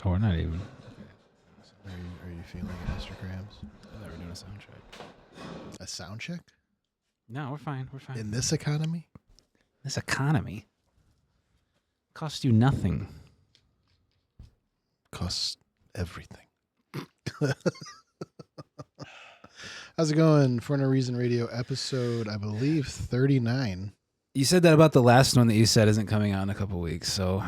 Oh, we're not even. Are you feeling it, Mr. Krabs? I thought we were doing a sound check. A sound check? No, we're fine. We're fine. In this economy? This economy costs you nothing. Costs everything. How's it going? For No Reason Radio episode, I believe, 39. You said that about the last one that you said isn't coming out in a couple weeks, so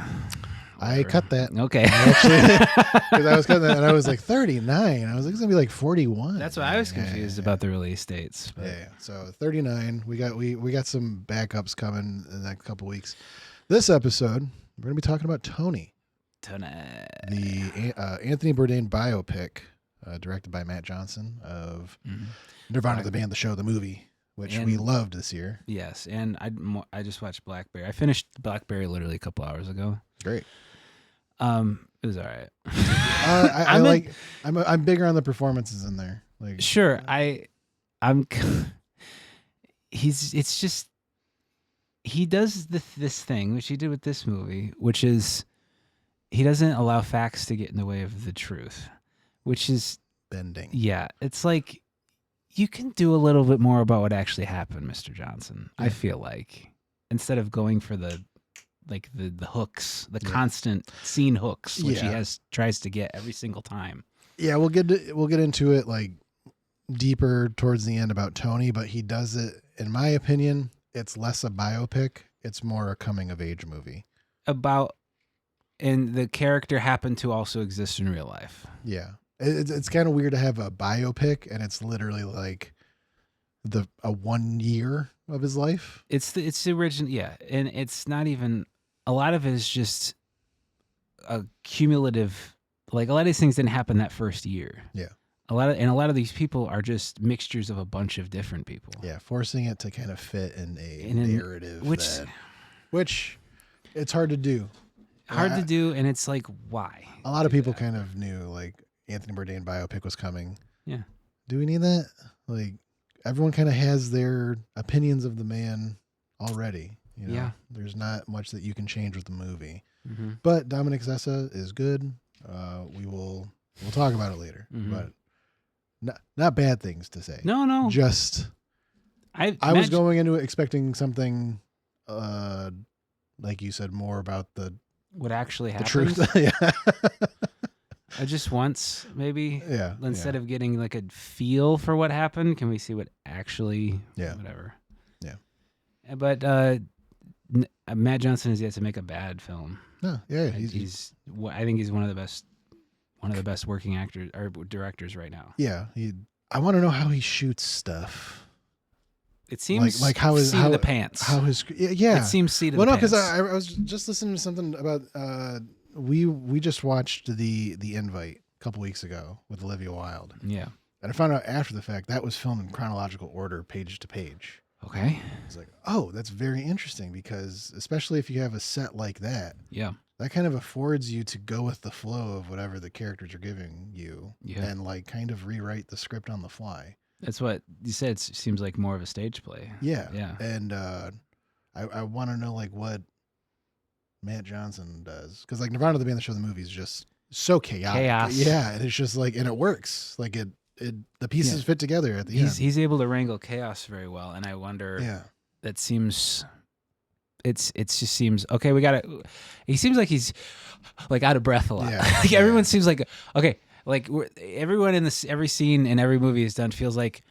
I cut that. Okay. Because I was cutting that and I was like 39. I was like, it's going to be like 41. That's why I was confused about the release dates. But. Yeah. So 39. We got some backups coming in the next couple weeks. This episode, we're going to be talking about Tony. The Anthony Bourdain biopic, directed by Matt Johnson of Nirvana, the band, the show, the movie, which we loved this year. Yes, and I just watched Blackberry. I finished Blackberry literally a couple hours ago. Great. It was all right. I'm bigger on the performances in there. Like, sure, I'm. It's just he does this thing which he did with this movie, which is he doesn't allow facts to get in the way of the truth, which is bending. Yeah, it's like you can do a little bit more about what actually happened, Mr. Johnson. Yeah. I feel like instead of going for the hooks, the constant scene hooks, which he tries to get every single time. Yeah, we'll get into it like deeper towards the end about Tony, but he does it, in my opinion, it's less a biopic, it's more a coming of age movie. And the character happened to also exist in real life. Yeah. It's kind of weird to have a biopic and it's literally like a 1 year of his life. It's the original, yeah, and it's not even. A lot of it is just a cumulative. Like a lot of these things didn't happen that first year. Yeah, a lot of these people are just mixtures of a bunch of different people. Yeah, forcing it to kind of fit in a narrative, which it's hard to do. And it's like, why? A lot of people kind of knew like Anthony Bourdain biopic was coming. Yeah, do we need that? Like. Everyone kind of has their opinions of the man already. You know? Yeah. There's not much that you can change with the movie. Mm-hmm. But Dominic Sessa is good. We'll talk about it later. Mm-hmm. But not bad things to say. No. Just I was going into it expecting something like you said, more about what actually happened. The truth. Yeah. Just once, maybe. Yeah. Instead of getting like a feel for what happened, can we see what actually? Yeah. Whatever. Yeah. But Matt Johnson has yet to make a bad film. No. Yeah. I think he's one of the best working actors or directors right now. Yeah. I want to know how he shoots stuff. It seems like how the pants. How his It seems seat of the pants. Because I was just listening to something about. We just watched the Invite a couple weeks ago with Olivia Wilde. Yeah. And I found out after the fact that was filmed in chronological order, page to page. Okay. It's like, oh, that's very interesting because especially if you have a set like that, that kind of affords you to go with the flow of whatever the characters are giving you and like kind of rewrite the script on the fly. That's what you said. It seems like more of a stage play. Yeah. Yeah. And I want to know like what Matt Johnson does, because like Nirvana, the band, the show, the movie is just so chaotic. Yeah, and it's just like, and it works. Like the pieces fit together at the end. He's able to wrangle chaos very well, and I wonder. Yeah, that seems. It just seems okay. We got to. He seems like he's like out of breath a lot. Yeah, like everyone seems like okay. Like everyone in every scene in every movie is done feels like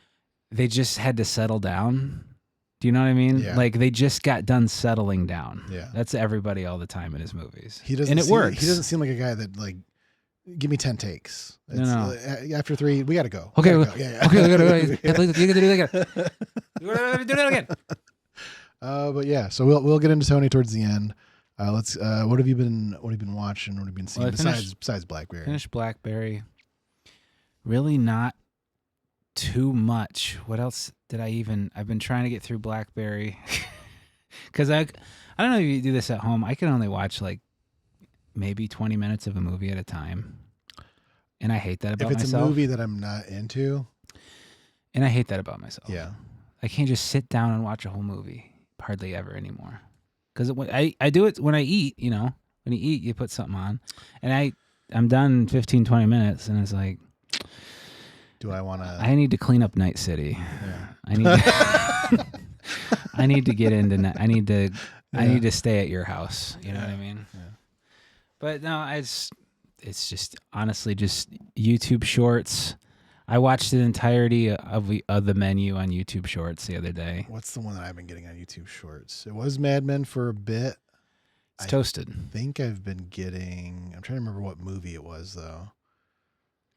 they just had to settle down. Do you know what I mean? Yeah. Like they just got done settling down. Yeah. That's everybody all the time in his movies. It works. He doesn't seem like a guy that like, give me 10 takes. No. After 3, we got to go. Okay. We gotta go. Yeah. Okay. We gotta go. You gotta do that again. You gotta do that again. But yeah, so we'll get into Tony towards the end. Let's. What have you been watching? What have you been seeing besides Blackberry? Finished Blackberry. Really not too much. What else did I've been trying to get through Blackberry because I don't know if you do this at home. I can only watch like maybe 20 minutes of a movie at a time, and I hate that about myself. If it's a movie that I'm not into, and I hate that about myself. Yeah, I can't just sit down and watch a whole movie hardly ever anymore, because I do it when I eat. You know, when you eat, you put something on, and I'm done 15, 20 minutes, and it's like, do I want to? I need to clean up Night City. Yeah. I need. I need to get into. I need to stay at your house. You know what I mean? Yeah. But no, it's just honestly just YouTube Shorts. I watched the entirety of the menu on YouTube Shorts the other day. What's the one that I've been getting on YouTube Shorts? It was Mad Men for a bit. It's toasted. I think I've been getting. I'm trying to remember what movie it was though.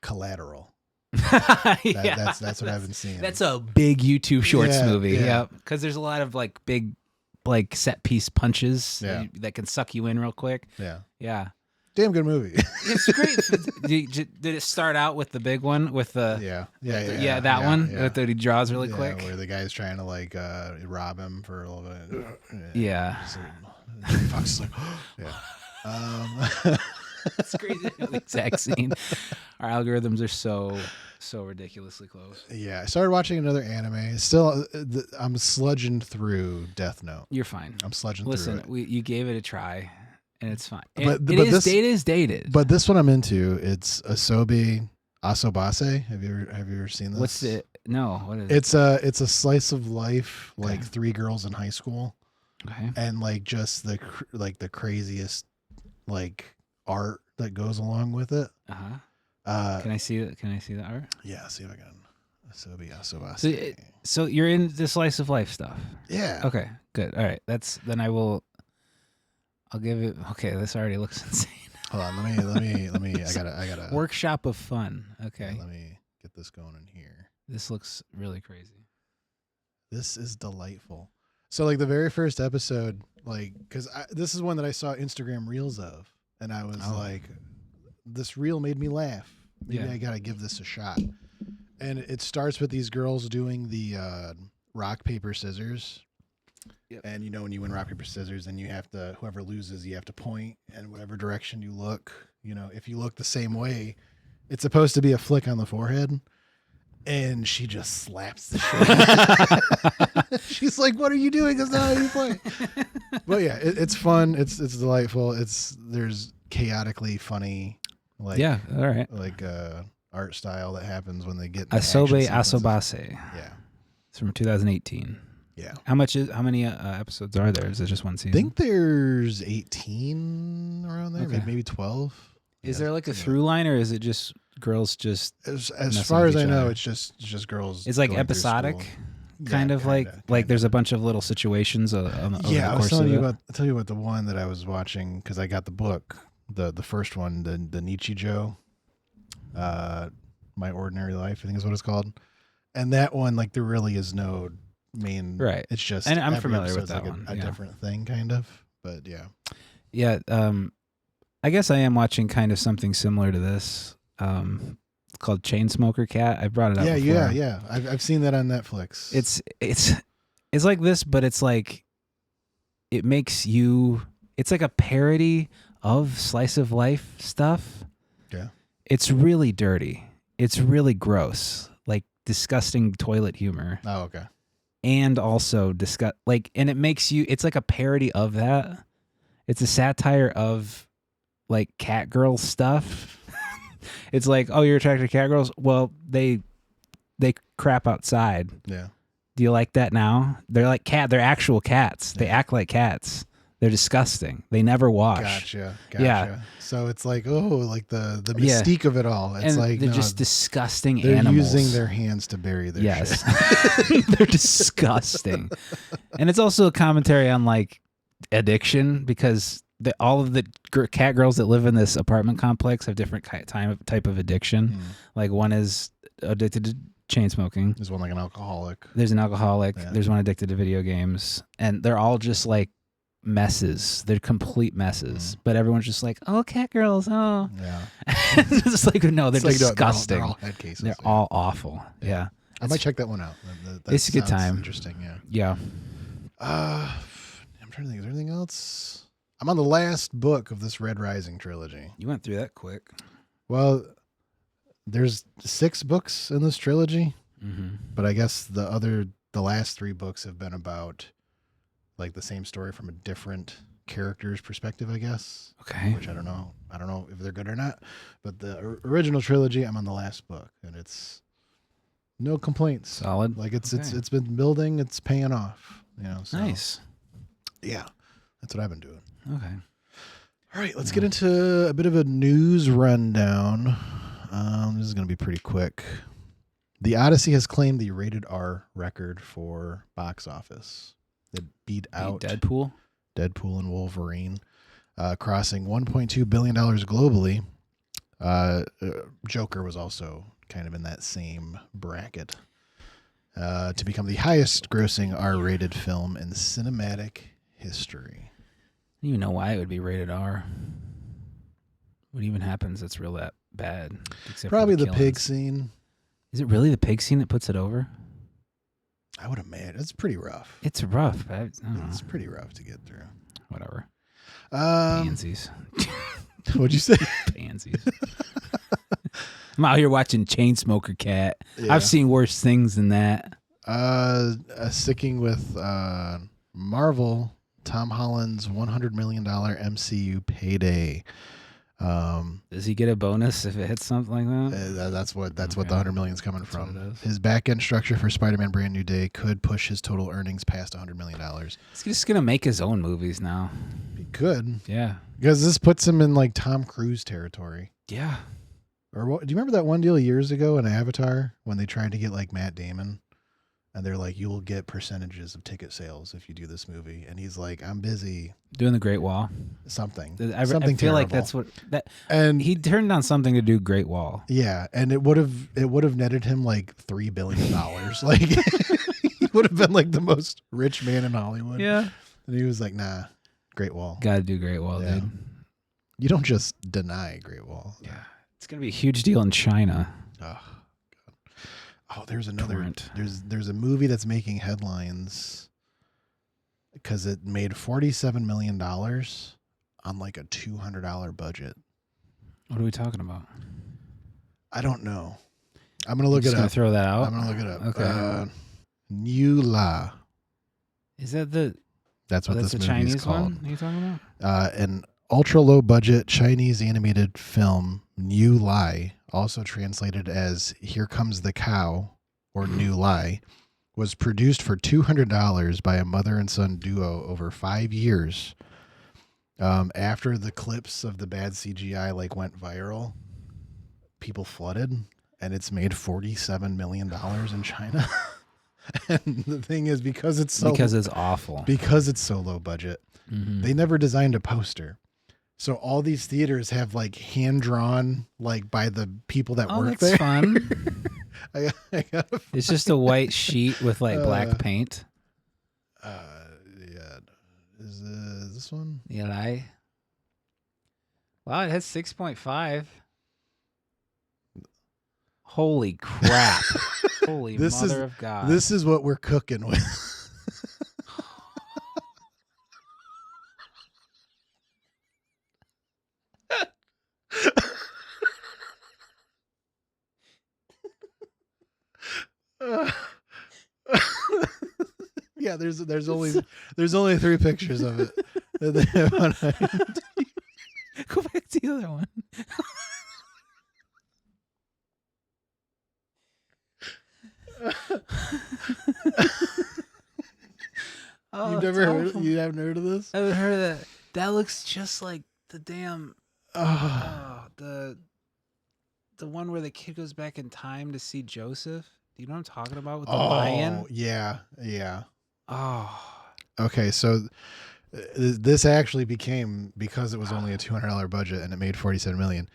Collateral. That's what I've been seeing. That's a big YouTube Shorts movie. Yeah, because there's a lot of like big, like set piece punches that can suck you in real quick. Yeah. Damn good movie. It's great. Did it start out with the big one with the that one that he draws really quick, where the guy's trying to like rob him for a little bit. Fox is like, it's crazy. The exact scene. Our algorithms are so ridiculously close. Yeah, I started watching another anime. Still, I'm sludging through Death Note. You're fine. I'm sludging through it. Listen, you gave it a try, and it's fine. But it is dated. But this one I'm into. It's Asobi Asobase. Have you ever seen this? What's it? No. What is it? It's a slice of life, like 3 girls in high school. Okay. And like just the craziest like art that goes along with it. Can I see it? Can I see the art? Yeah, see if I can. Asobi Asobase. So you're in the slice of life stuff. Yeah. Okay. Good. All right. I'll give it. Okay. This already looks insane. Hold on. Let me. I gotta. Workshop of fun. Okay. Let me get this going in here. This looks really crazy. This is delightful. So like the very first episode, like, because this is one that I saw Instagram reels of, and I was like, this reel made me laugh. Maybe I gotta give this a shot. And it starts with these girls doing the rock paper scissors. Yep. And you know when you win rock paper scissors, and you have to, whoever loses, you have to point, and whatever direction you look, if you look the same way, it's supposed to be a flick on the forehead. And she just slaps the shit. She's like, "What are you doing? That's not how you play." But yeah, it's fun. It's delightful. There's chaotically funny, like all right, like art style that happens when they get Asobi Asobase. Yeah, it's from 2018. Yeah. How many episodes are there? Is it just one season? I think there's 18 around there, maybe 12. Is there like a through line, or is it just girls just as far as I know, it's just girls. It's like episodic, kind of like there's a bunch of little situations on the I was course of it. I'll tell you about the one that I was watching because I got the book, the first one, the Nichijou, My Ordinary Life, I think is what it's called. And that one, like, there really is no main. Right. It's just, and I'm familiar with that like one. A different thing, kind of. But yeah. Yeah. I guess I am watching kind of something similar to this. Called Chainsmoker Cat. I brought it up. Yeah. I've seen that on Netflix. It's like this, but it's like it makes you. It's like a parody of slice of life stuff. Yeah. It's really dirty. It's really gross, like disgusting toilet humor. Oh, okay. And also and it makes you. It's like a parody of that. It's a satire of like cat girl stuff. It's like, oh, you're attracted to cat girls? Well, they crap outside. Yeah. Do you like that now? They're like they're actual cats. They act like cats. They're disgusting. They never wash. Gotcha. Yeah. So it's like, like the mystique of it all. It's and like they're just disgusting they're animals. They're using their hands to bury their shit. They're disgusting. And it's also a commentary on like addiction because all of the cat girls that live in this apartment complex have different type of addiction. Mm. Like one is addicted to chain smoking. There's one like an alcoholic. There's an alcoholic. Yeah. There's one addicted to video games. And they're all just like messes. They're complete messes. Mm. But everyone's just like, oh, cat girls. Oh. Yeah. It's like, no, they're disgusting. They're all head cases. They're all awful. Yeah. I might check that one out. It's a good time. Interesting. Yeah. Yeah. I'm trying to think. Is there anything else? I'm on the last book of this Red Rising trilogy. You went through that quick. Well, there's 6 books in this trilogy, but I guess the last 3 books have been about like the same story from a different character's perspective, I guess. Okay. Which I don't know if they're good or not. But the original trilogy, I'm on the last book, and it's no complaints. Solid. Like it's been building, it's paying off. So, nice. Yeah, that's what I've been doing. Okay. All right, let's get into a bit of a news rundown. This is going to be pretty quick. The Odyssey has claimed the rated R record for box office. It beat out Deadpool and Wolverine, crossing $1.2 billion globally. Joker was also kind of in that same bracket to become the highest grossing R-rated film in cinematic history. I don't even know why it would be rated R. What even happens that's real that bad? Probably the pig scene. Is it really the pig scene that puts it over? I would imagine. It's pretty rough. It's rough. I don't know. It's pretty rough to get through. Whatever. Pansies. What'd you say? Pansies. I'm out here watching Chainsmoker Cat. Yeah. I've seen worse things than that. Sticking with Marvel, Tom Holland's $100 million MCU payday. Does he get a bonus if it hits something like that? That's what the $100 million is coming from. His back end structure for Spider-Man: Brand New Day could push his total earnings past $100 million. He's just gonna make his own movies now. He could, yeah, because this puts him in like Tom Cruise territory. Yeah. Or what? Do you remember that one deal years ago in Avatar when they tried to get like Matt Damon? And they're like, you'll get percentages of ticket sales if you do this movie. And he's like, I'm busy doing the Great Wall. Something. I feel terrible. like that's what that. And he turned down something to do Great Wall. Yeah, and it would have netted him like $3 billion. Like he would have been like the most rich man in Hollywood. Yeah. And he was like, nah, Great Wall. Got to do Great Wall, dude. You don't just deny Great Wall. Yeah. It's gonna be a huge deal in China. Oh, there's another. There's a movie that's making headlines because it made $47 million on like a $200 budget. What are we talking about? I don't know. I'm gonna look it up. Gonna throw that out. I'm gonna look it up. Okay. Niu Lai. Is that the? That's what this movie Chinese is called. One are you talking about? An ultra low budget Chinese animated film, Niu Lai, also translated as Here Comes the Cow or Niu Lai, was produced for $200 by a mother and son duo over 5 years. After the clips of the bad CGI like went viral, people flooded, and it's made $47 million in China. And the thing is, because it's awful, because it's so low budget, they never designed a poster. So all these theaters have like hand drawn, like by the people that work there. That's fun. It's just a white sheet with like black paint. Yeah. Is this one? Niu Lai. Wow, it has 6.5. Holy crap! Holy mother of God! This is what we're cooking with. Yeah, there's only 3 pictures of it. Go back to the other one. You haven't heard of this? I haven't heard of that. That looks just like the damn the one where the kid goes back in time to see Joseph. Do you know what I'm talking about with the lion? Yeah. Oh. Okay, so this actually became, because it was only a $200 budget and it made $47 million.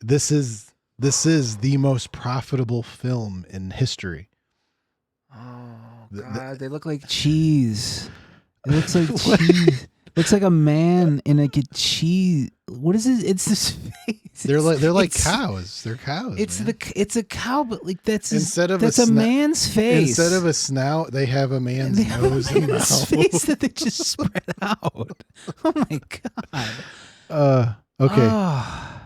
This is the most profitable film in history. Oh God, they look like cheese. It looks like cheese. Looks like a man in a cheese. What is it? It's this face. They're like cows. They're cows. It's a cow, but like that's a man's face. Instead of a snout, they have a man's nose and mouth. Face that they just spread out. Oh my God. Okay. Oh.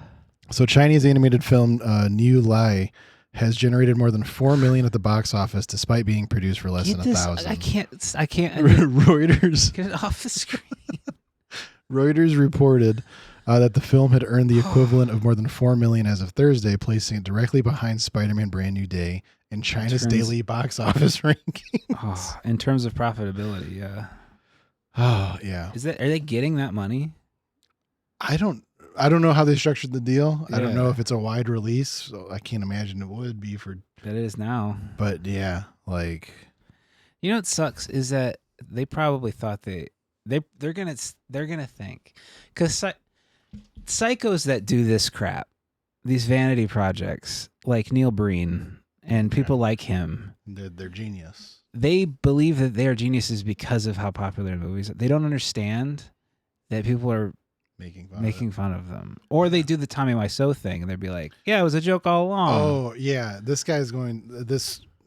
So Chinese animated film Niu Lai has generated more than $4 million at the box office, despite being produced for less than 1,000. I can't. Reuters. Get it off the screen. Reuters reported that the film had earned the equivalent of more than $4 million as of Thursday, placing it directly behind Spider-Man: Brand New Day in China's daily box office rankings. In terms of profitability, yeah. Oh yeah. Are they getting that money? I don't know how they structured the deal. Yeah. I don't know if it's a wide release, so I can't imagine it would be for. That it is now. But yeah, like, you know what sucks is that they probably thought they're gonna think, because psychos that do this crap, these vanity projects like Neil Breen and people like him, they're genius. They believe that they are geniuses because of how popular the movies are. They don't understand that people are making fun of them. Or they do the Tommy Wiseau thing, and they'd be like, yeah, it was a joke all along. Oh, yeah. This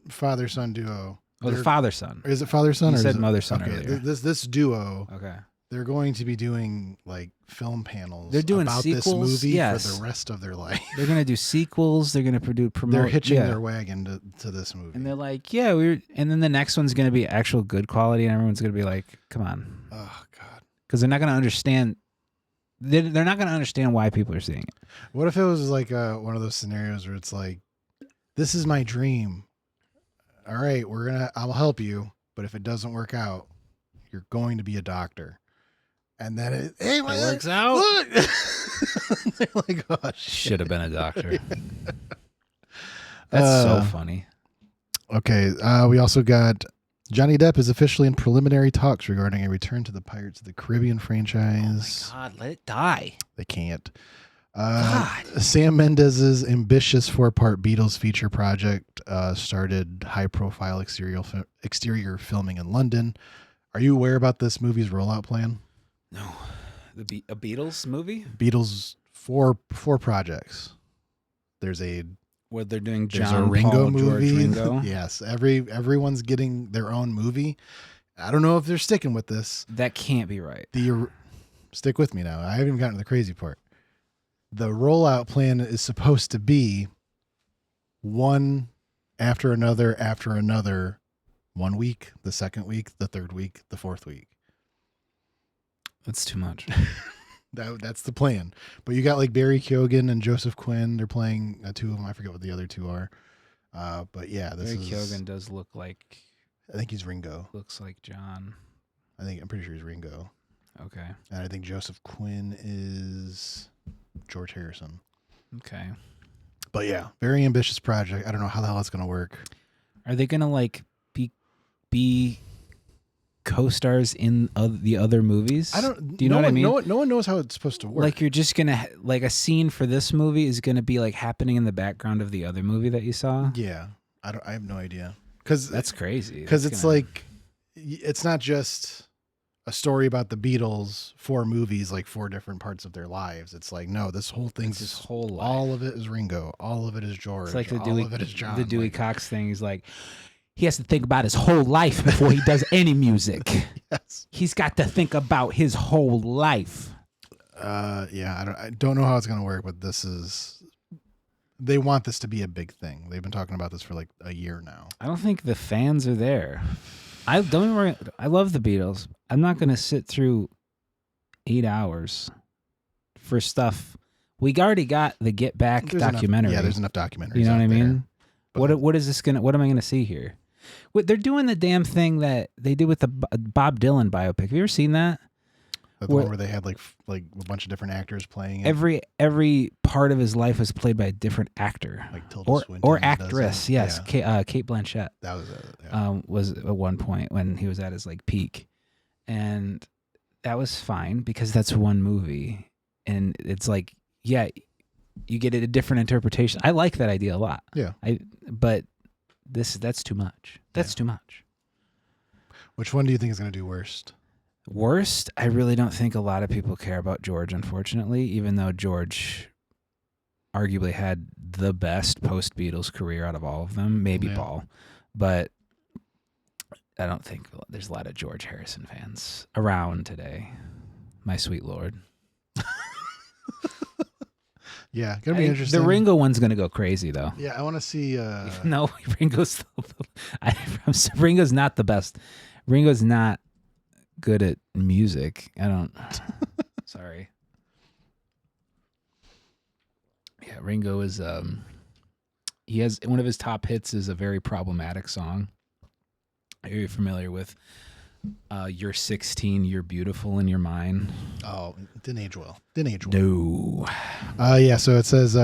father-son duo. Oh, the father-son. Is it father-son? You or said mother-son earlier. This duo, okay, they're going to be doing like film panels. They're doing about sequels, this movie yes, for the rest of their life. They're going to do sequels. They're going to promote. They're hitching their wagon to this movie. And they're like, yeah, and then the next one's going to be actual good quality, and everyone's going to be like, come on. Oh, God. Because they're not going to understand. They're not going to understand why people are seeing it. What if it was like one of those scenarios where it's like, this is my dream. All right, I'll help you. But if it doesn't work out, you're going to be a doctor. And then it works out. Look. They're like, oh, should have been a doctor. That's so funny. Okay, we also got Johnny Depp is officially in preliminary talks regarding a return to the Pirates of the Caribbean franchise. Oh my God, let it die. They can't. Sam Mendes' ambitious 4-part Beatles feature project started high-profile exterior filming in London. Are you aware about this movie's rollout plan? No. A Beatles movie? Beatles, four projects. There's what they're doing. There's a Ringo movie. George Ringo. Yes, everyone's getting their own movie. I don't know if they're sticking with this. That can't be right. Stick with me now. I haven't even gotten to the crazy part. The rollout plan is supposed to be one after another, 1 week, the second week, the third week, the fourth week. That's too much. That's the plan. But you got like Barry Keoghan and Joseph Quinn. They're playing two of them. I forget what the other two are. But yeah, Barry Keoghan does look like. I think he's Ringo. Looks like John. I'm pretty sure he's Ringo. Okay. And I think Joseph Quinn is George Harrison. Okay. But yeah, very ambitious project. I don't know how the hell it's going to work. Are they going to like be co-stars in the other movies? Do you know what I mean? No one knows how it's supposed to work. Like you're just going to like a scene for this movie is going to be like happening in the background of the other movie that you saw? Yeah. I have no idea. Cuz that's crazy. Cuz it's like it's not just a story about the Beatles, 4 movies, like 4 different parts of their lives. It's like, no, this whole thing's this whole life. All of it is Ringo. All of it is George. It's like all of it is John. The Dewey Cox thing is like, he has to think about his whole life before he does any music. Yes. He's got to think about his whole life. Yeah, I don't know how it's going to work, but they want this to be a big thing. They've been talking about this for like a year now. I don't think the fans are there. I love the Beatles. I'm not going to sit through 8 hours for stuff. We already got the Get Back documentary. There's enough documentaries. You know what I mean? What is this what am I going to see here? They're doing the damn thing that they did with the Bob Dylan biopic. Have you ever seen that? The one where they had like a bunch of different actors playing it. Every part of his life was played by a different actor, like Tilda Swinton or actress. Yes, yeah. Kate Blanchett. That was was at one point when he was at his like peak, and that was fine because that's one movie, and it's like you get a different interpretation. I like that idea a lot. Yeah, but that's too much. That's too much. Which one do you think is going to do worst? Worst, I really don't think a lot of people care about George, unfortunately, even though George arguably had the best post-Beatles career out of all of them, maybe Paul. But I don't think there's a lot of George Harrison fans around today, my sweet Lord. Yeah, gonna be interesting. The Ringo one's gonna go crazy, though. Yeah, I want to see. No, Ringo's not the best. Ringo's not good at music. I don't. Ringo is he has one of his top hits is a very problematic song. Are you familiar with You're 16, You're Beautiful in Your Mind? Oh, didn't age well. Didn't age well. No. Yeah, so it says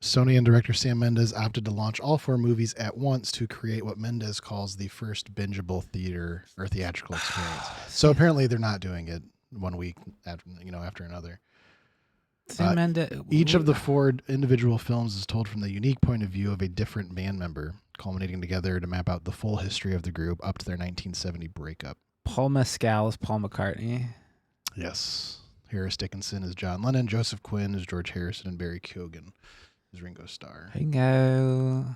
Sony and director Sam Mendes opted to launch all 4 movies at once to create what Mendes calls the first bingeable theater or theatrical experience. So apparently they're not doing it one week after another. Sam Mendes. Each of the 4 individual films is told from the unique point of view of a different band member, culminating together to map out the full history of the group up to their 1970 breakup. Paul Mescal is Paul McCartney. Yes. Harris Dickinson is John Lennon. Joseph Quinn is George Harrison. And Barry Keoghan is Ringo Starr. Ringo.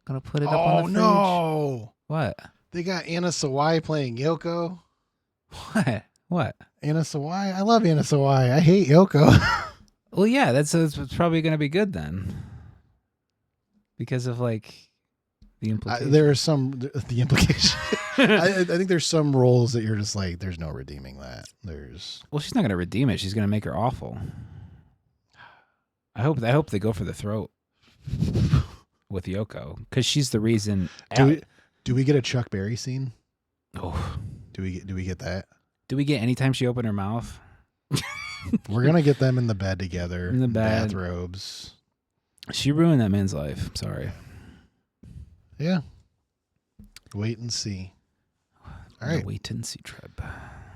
Gonna put it up on the fridge. Oh, no. What? They got Anna Sawai playing Yoko. What? Anna Sawai? I love Anna Sawai. I hate Yoko. Well, yeah, that's probably going to be good then. Because of, like, the implication. There are the implication. I think there's some roles that you're just like, there's no redeeming that. Well, she's not going to redeem it. She's going to make her awful. I hope they go for the throat with Yoko. Because she's the reason. Do we get a Chuck Berry scene? Oh. Do we get that? Do we get anytime she opened her mouth? We're going to get them in the bed together. In the bed. Bathrobes. She ruined that man's life. Sorry. Yeah. Wait and see. All right. The wait and see trip.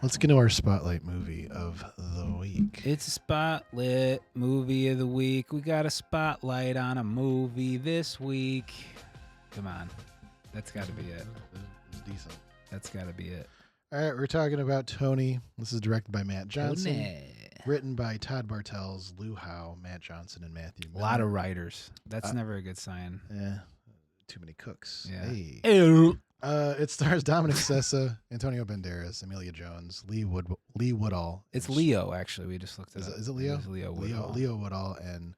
Let's get to our spotlight movie of the week. It's a spotlight movie of the week. We got a spotlight on a movie this week. Come on. That's got to be it. It's decent. That's got to be it. All right, we're talking about Tony. This is directed by Matt Johnson. Tony. Written by Todd Bartels, Lou Howe, Matt Johnson, and Matthew Miller. A lot of writers. That's never a good sign. Yeah, too many cooks. Yeah. Hey. Ew. It stars Dominic Sessa, Antonio Banderas, Amelia Jones, Lee Woodall. It's Leo, actually. We just looked it up. Is it Leo? It's Leo Woodall. Leo Woodall and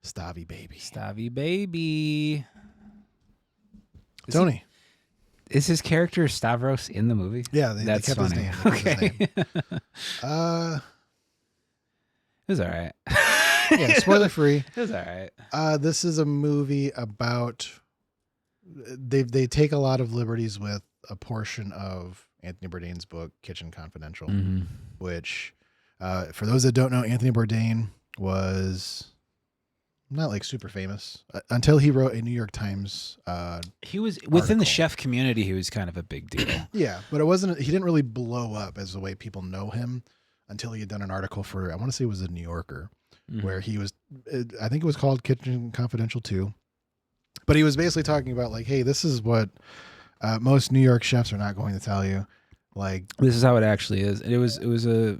Stavy Baby. Stavy Baby. Tony. Is his character Stavros in the movie? Yeah, they kept funny. his name. Okay. It was all right. Yeah, spoiler free. It was all right. This is a movie about they take a lot of liberties with a portion of Anthony Bourdain's book Kitchen Confidential, which for those that don't know, Anthony Bourdain was not like super famous until he wrote a New York Times he was within the article. chef community. He was kind of a big deal. Yeah, but he didn't really blow up as the way people know him until he had done an article for, I want to say it was a New Yorker, where he was, I think it was called Kitchen Confidential 2. But he was basically talking about like, hey, this is what most New York chefs are not going to tell you. Like, this is how it actually is. It was a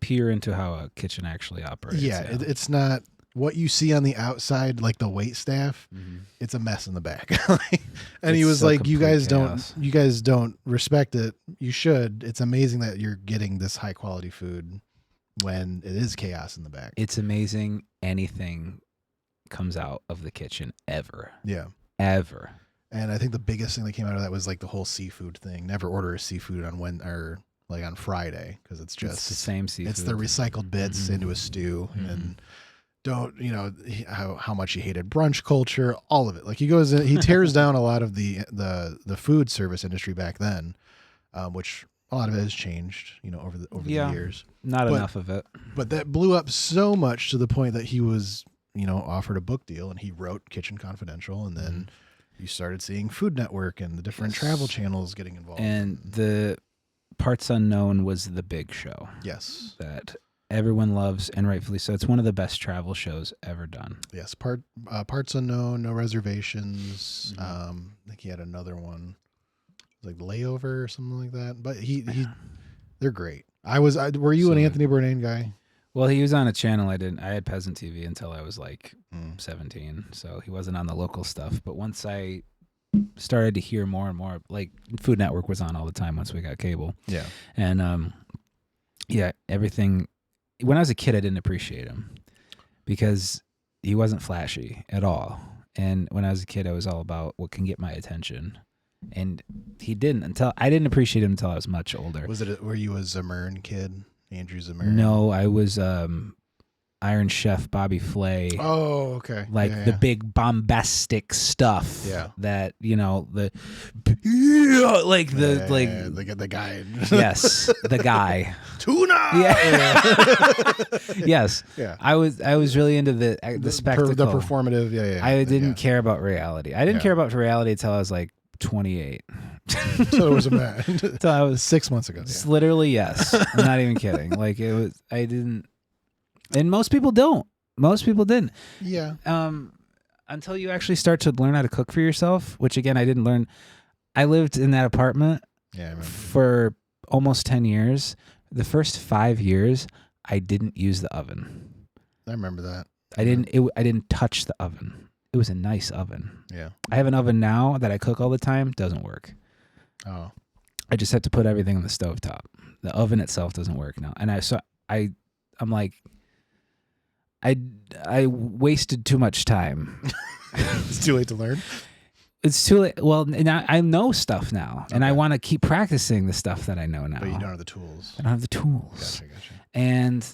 peer into how a kitchen actually operates. Yeah, it's not what you see on the outside, like the wait staff. It's a mess in the back. And he was like, you guys don't respect it. You should. It's amazing that you're getting this high quality food when it is chaos in the back. It's amazing anything comes out of the kitchen ever. Yeah. Ever. And I think the biggest thing that came out of that was like the whole seafood thing. Never order a seafood on Friday, because it's just the same seafood. It's the recycled bits into a stew. And don't, how much he hated brunch culture, all of it. Like he goes in, he tears down a lot of the food service industry back then, which a lot of it has changed, over the years. Not enough of it. But that blew up so much to the point that he was, offered a book deal, and he wrote Kitchen Confidential, and then you started seeing Food Network and the different travel channels getting involved. And the Parts Unknown was the big show. Yes. That everyone loves, and rightfully so. It's one of the best travel shows ever done. Yes. Parts Unknown, No Reservations. I think he had another one, like Layover or something like that. But they're great. Were you an Anthony Bourdain guy? Well, he was on a channel I had Peasant TV until I was like 17, so he wasn't on the local stuff. But once I started to hear more and more, like Food Network was on all the time once we got cable. Yeah. And everything. When I was a kid, I didn't appreciate him because he wasn't flashy at all. And when I was a kid, I was all about what can get my attention. And he didn't I didn't appreciate him until I was much older. Were you a Zimmern kid? Andrew Zimmern? No, I was Iron Chef Bobby Flay. Oh, okay. Like the big bombastic stuff. Yeah. That, the guy. Yes, the guy. Tuna. Yeah. Yes. Yeah. I was really into the spectacle. The performative. Yeah. I didn't care about reality. I didn't care about reality until I was like 28. So it was a man. Until I was 6 months ago. Yeah. Literally, yes. I'm not even kidding. Like it was. I didn't. And most people don't. Most people didn't. Yeah. Until you actually start to learn how to cook for yourself, which again I didn't learn. I lived in that apartment for almost 10 years. The first 5 years, I didn't use the oven. I remember that. I didn't touch the oven. It was a nice oven. Yeah. I have an oven now that I cook all the time. Doesn't work. Oh. I just have to put everything on the stovetop. The oven itself doesn't work now. And I'm like, I wasted too much time. It's too late to learn. It's too late. Well, and I know stuff now, and I want to keep practicing the stuff that I know now. But you don't have the tools. I don't have the tools. Gotcha. And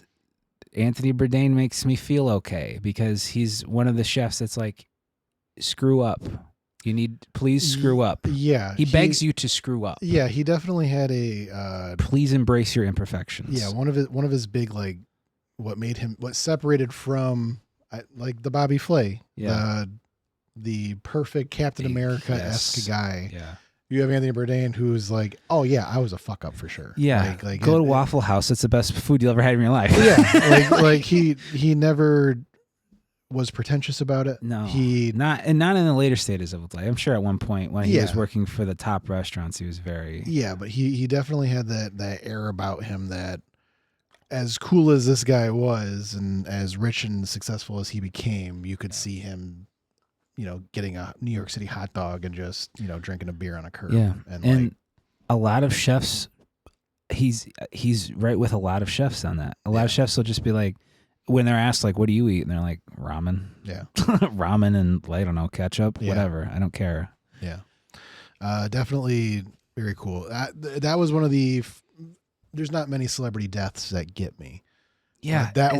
Anthony Bourdain makes me feel okay because he's one of the chefs that's like, screw up. Please screw up. Yeah. He begs you to screw up. Yeah, he definitely had a please embrace your imperfections. Yeah, one of his big, like, what separated from like the Bobby Flay. Yeah. The perfect Captain America-esque guy. Yeah. You have Anthony Bourdain, who's like, oh yeah, I was a fuck up for sure. Yeah. Go to Waffle House. It's the best food you'll ever had in your life. Yeah. like he never was pretentious about it. No. Not in the later stages of his life. I'm sure at one point when he was working for the top restaurants, he was very. Yeah, but he definitely had that air about him that, as cool as this guy was and as rich and successful as he became, you could see him, getting a New York City hot dog and just, drinking a beer on a curb. Yeah. And a lot of chefs, he's right with a lot of chefs on that. A lot of chefs will just be like, when they're asked, like, what do you eat? And they're like, ramen. Yeah. Ramen and, I don't know, ketchup, whatever. I don't care. Yeah. Definitely very cool. That was one of there's not many celebrity deaths that get me. Yeah, that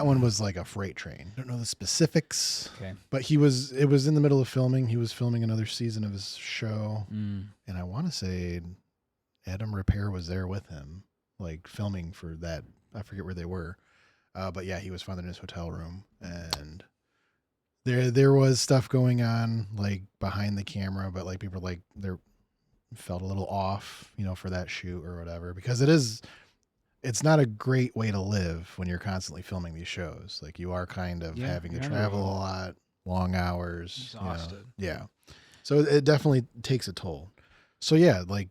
one was like a freight train. I don't know the specifics. Okay. But it was in the middle of filming. He was filming another season of his show. And I want to say Adam Repair was there with him, like filming for that. I forget where they were. But yeah, he was found in his hotel room, and there was stuff going on like behind the camera, but like people like they felt a little off, for that shoot or whatever, because it's not a great way to live when you're constantly filming these shows. Like you are kind of having to travel a lot, long hours, exhausted. Yeah. So it definitely takes a toll. So yeah, like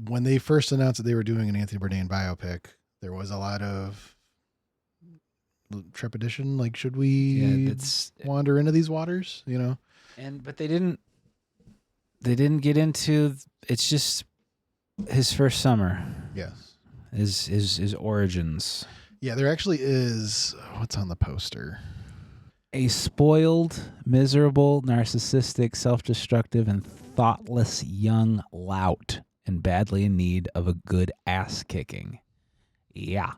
when they first announced that they were doing an Anthony Bourdain biopic, there was a lot of trepidation. Like, should we wander into these waters? But they didn't get into. It's just his first summer. Yes. His origins. Yeah, there actually is. What's on the poster? A spoiled, miserable, narcissistic, self-destructive, and thoughtless young lout, and badly in need of a good ass kicking. Yeah.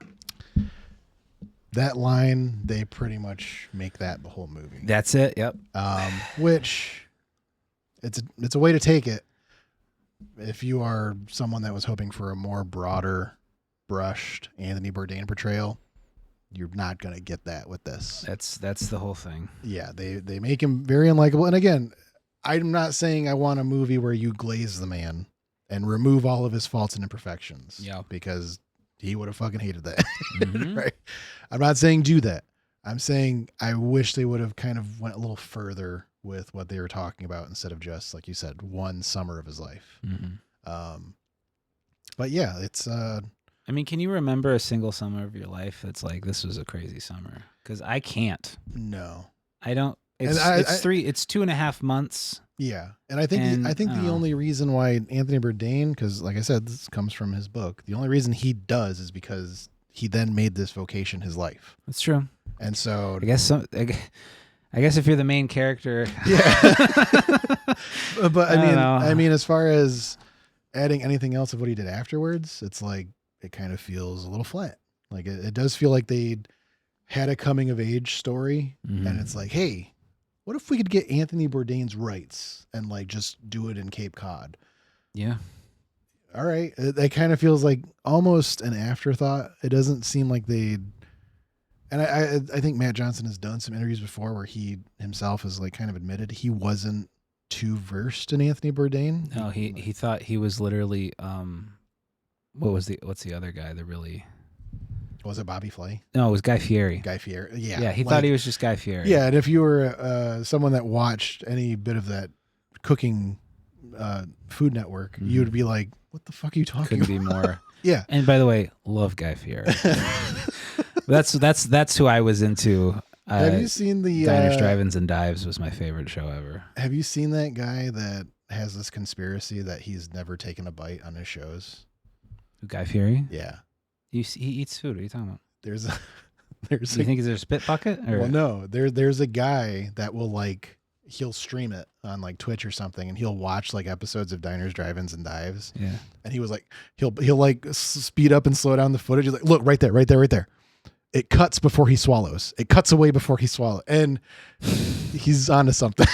That line, they pretty much make that the whole movie. That's it. Yep. Which it's a way to take it. If you are someone that was hoping for a more broader brushed Anthony Bourdain portrayal, you're not going to get that with this. That's the whole thing. Yeah, they make him very unlikable. And again, I'm not saying I want a movie where you glaze the man and remove all of his faults and imperfections. Yeah. Because he would have fucking hated that. Right? I'm not saying do that. I'm saying I wish they would have kind of went a little further with what they were talking about instead of just, like you said, one summer of his life. But yeah, it's I mean, can you remember a single summer of your life that's like, this was a crazy summer? Because I can't. No, I don't. It's 2.5 months. Yeah, and I think the only reason why Anthony Bourdain, because like I said, this comes from his book. The only reason he does is because he then made this vocation his life. That's true. And so I guess if you're the main character, yeah. But I mean, as far as adding anything else of what he did afterwards, it's like it kind of feels a little flat. Like it does feel like they had a coming of age story, and it's like, hey, what if we could get Anthony Bourdain's rights and like just do it in Cape Cod? Yeah. All right. That kind of feels like almost an afterthought. It doesn't seem like they. And I think Matt Johnson has done some interviews before where he himself has like kind of admitted he wasn't too versed in Anthony Bourdain. No, he thought he was literally what's the other guy that really Was it Bobby Flay? No, it was Guy Fieri. Guy Fieri. Yeah. Yeah, he thought he was just Guy Fieri. Yeah, and if you were someone that watched any bit of that cooking Food Network, you would be like, what the fuck are you talking about? Couldn't be more. Yeah. And by the way, love Guy Fieri. That's who I was into. Have you seen the Diners, Drive-Ins, and Dives was my favorite show ever. Have you seen that guy that has this conspiracy that he's never taken a bite on his shows? Guy Fieri? Yeah. He eats food. What are you talking about? There's you think is there a spit bucket? Or? Well, no. There's a guy that will like he'll stream it on like Twitch or something, and he'll watch like episodes of Diners, Drive-Ins, and Dives. Yeah. And he was like, he'll like speed up and slow down the footage. He's like, look, right there. It cuts before he swallows. It cuts away before he swallows. And he's onto something.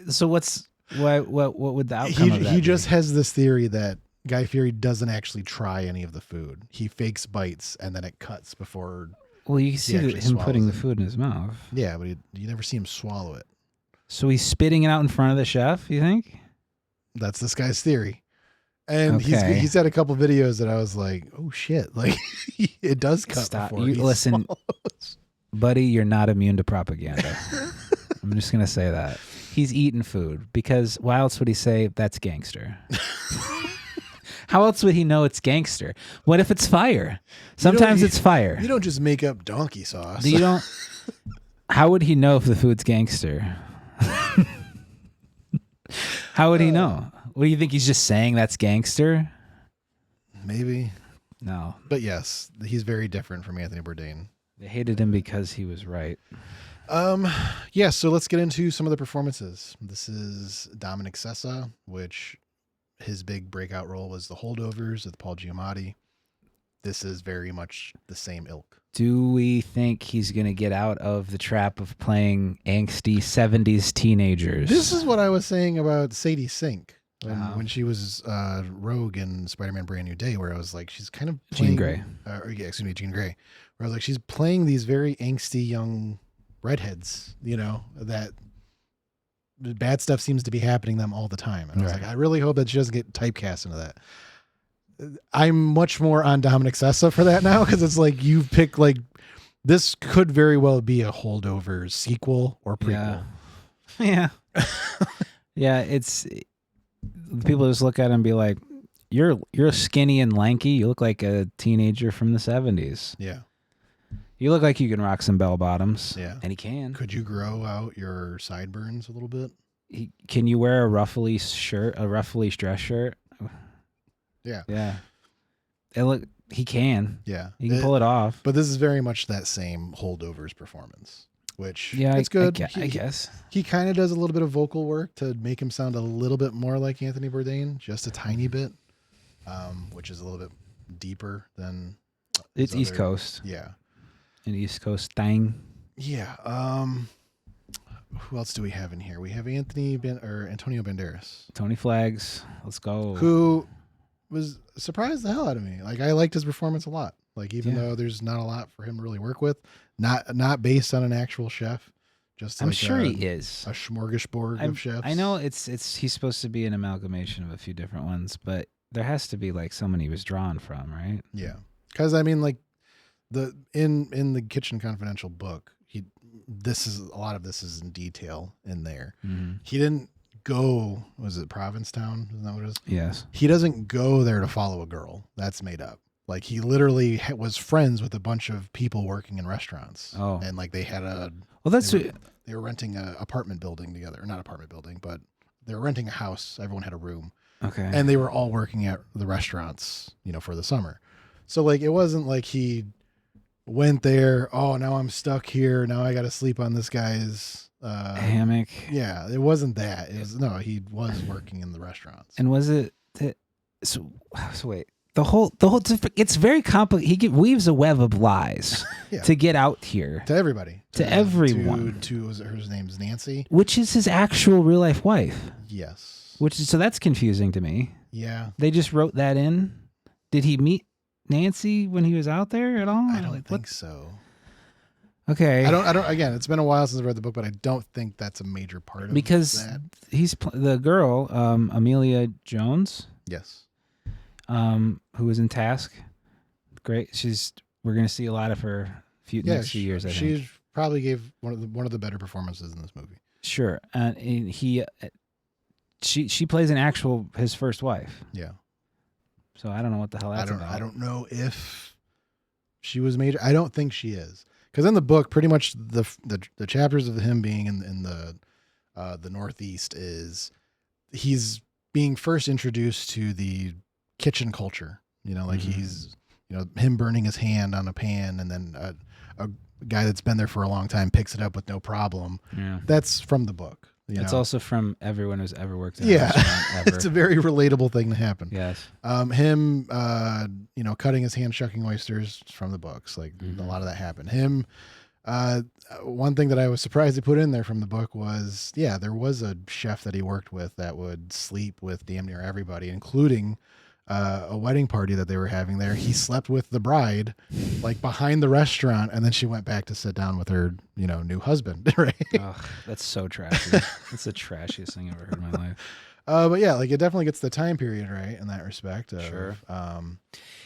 So what would the outcome of that He be? just has this theory that Guy Fieri doesn't actually try any of the food. He fakes bites and then it cuts before. Well, you can see him putting the food in his mouth. Yeah, but you never see him swallow it. So he's spitting it out in front of the chef, you think? That's this guy's theory. And Okay. he's had a couple videos that I was like, oh shit, like it does cut. Stop. Before You he listen, swallows. buddy. You're not immune to propaganda. I'm just gonna say that he's eating food because why else would he say that's gangster? How else would he know it's gangster? What if it's fire? Sometimes it's fire. You don't just make up donkey sauce. You don't. How would he know if the food's gangster? How would he know? What do you think? He's just saying that's gangster? Maybe. No. But yes, he's very different from Anthony Bourdain. They hated him because he was right. Yeah, so let's get into some of the performances. This is Dominic Sessa, which his big breakout role was The Holdovers with Paul Giamatti. This is very much the same ilk. Do we think he's going to get out of the trap of playing angsty 70s teenagers? This is what I was saying about Sadie Sink when she was Rogue in Spider-Man Brand New Day, where I was like, she's kind of playing... Jean Grey. Jean Grey. Where I was like, she's playing these very angsty young redheads, that bad stuff seems to be happening to them all the time. And I was like, I really hope that she doesn't get typecast into that. I'm much more on Dominic Sessa for that now, because it's like you've picked like this could very well be a Holdovers sequel or prequel. Yeah. Yeah, it's people just look at him and be like, you're skinny and lanky. You look like a teenager from the 70s. Yeah. You look like you can rock some bell bottoms. Yeah. And he can. Could you grow out your sideburns a little bit? Can you wear a ruffly dress shirt? Yeah. Yeah. He can. Yeah. He can pull it off. But this is very much that same Holdovers performance, which it's good. I guess. He kind of does a little bit of vocal work to make him sound a little bit more like Anthony Bourdain, just a tiny bit, which is a little bit deeper than it's East Coast. Yeah. An East Coast thing. Yeah. Who else do we have in here? We have Antonio Banderas. Tony Flags. Let's go. Who was surprised the hell out of me. Like, I liked his performance a lot. Like, even though there's not a lot for him to really work with, not based on an actual chef. Just I'm like sure he is a smorgasbord of chefs. I know he's supposed to be an amalgamation of a few different ones, but there has to be like someone he was drawn from, right? Yeah, because I mean, like in the Kitchen Confidential book, a lot of this is in detail in there. Mm-hmm. He didn't go. Was it Provincetown? Isn't that what it is? Yes. He doesn't go there to follow a girl. That's made up. Like, he literally was friends with a bunch of people working in restaurants. Oh, and like they had they were renting an apartment building together. Or not apartment building, but they were renting a house. Everyone had a room. Okay. And they were all working at the restaurants, for the summer. So like, it wasn't like he went there. Oh, now I'm stuck here. Now I got to sleep on this guy's hammock. Yeah, it wasn't that. He was working in the restaurants. And was it so wait, The whole it's very complicated. He weaves a web of lies to get out here to everybody, to everyone. To her name's Nancy, which is his actual real life wife. Yes. So that's confusing to me. Yeah. They just wrote that in. Did he meet Nancy when he was out there at all? I don't think so. Okay. I don't. Again, it's been a while since I read the book, but I don't think that's a major part of that. He's the girl, Amelia Jones. Yes. Who was in Task. Great. We're gonna see a lot of her next few years. I think she probably gave one of the better performances in this movie. Sure. And she plays his first wife. Yeah. So I don't know what the hell that's about. I don't know if she was major. I don't think she is. Because in the book, pretty much the chapters of him being in the Northeast is he's being first introduced to the kitchen culture. He's him burning his hand on a pan, and then a guy that's been there for a long time picks it up with no problem. Yeah, that's from the book. It's also from everyone who's ever worked in a restaurant ever. It's a very relatable thing to happen. Yes. Him, cutting his hand shucking oysters from the books. Like a lot of that happened. Him, one thing that I was surprised they put in there from the book was, there was a chef that he worked with that would sleep with damn near everybody, including a wedding party that they were having there. He slept with the bride, like behind the restaurant, and then she went back to sit down with her, new husband. Right? Ugh, that's so trashy. That's the trashiest thing I've ever heard in my life. But yeah, like it definitely gets the time period right in that respect. Sure.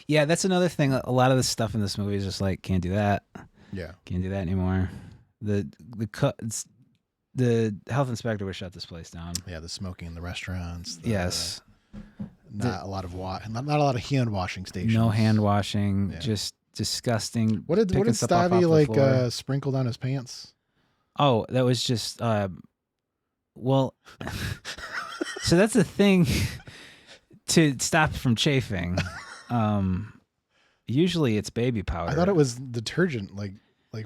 Yeah, that's another thing. A lot of the stuff in this movie is just like, can't do that. Yeah, can't do that anymore. The health inspector would shut this place down. Yeah, the smoking in the restaurants. Yes. Not a lot of not a lot of hand washing stations. No hand washing. Yeah. Just disgusting. What did Stavi like sprinkled on his pants? Oh, that was just well. So that's the thing to stop from chafing. Usually it's baby powder. I thought it was detergent, like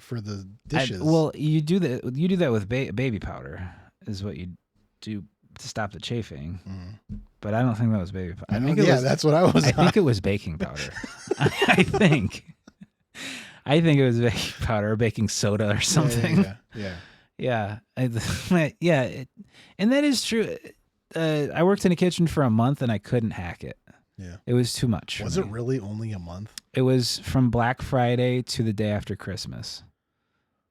for the dishes. You do that. You do that with baby powder, is what you do to stop the chafing. But I don't think that was baby powder. That's what I was. I think it was baking powder. I think it was baking powder or baking soda or something. Yeah. And that is true. I worked in a kitchen for a month and I couldn't hack it. Yeah. It was too much. Was it really only a month? It was from Black Friday to the day after Christmas.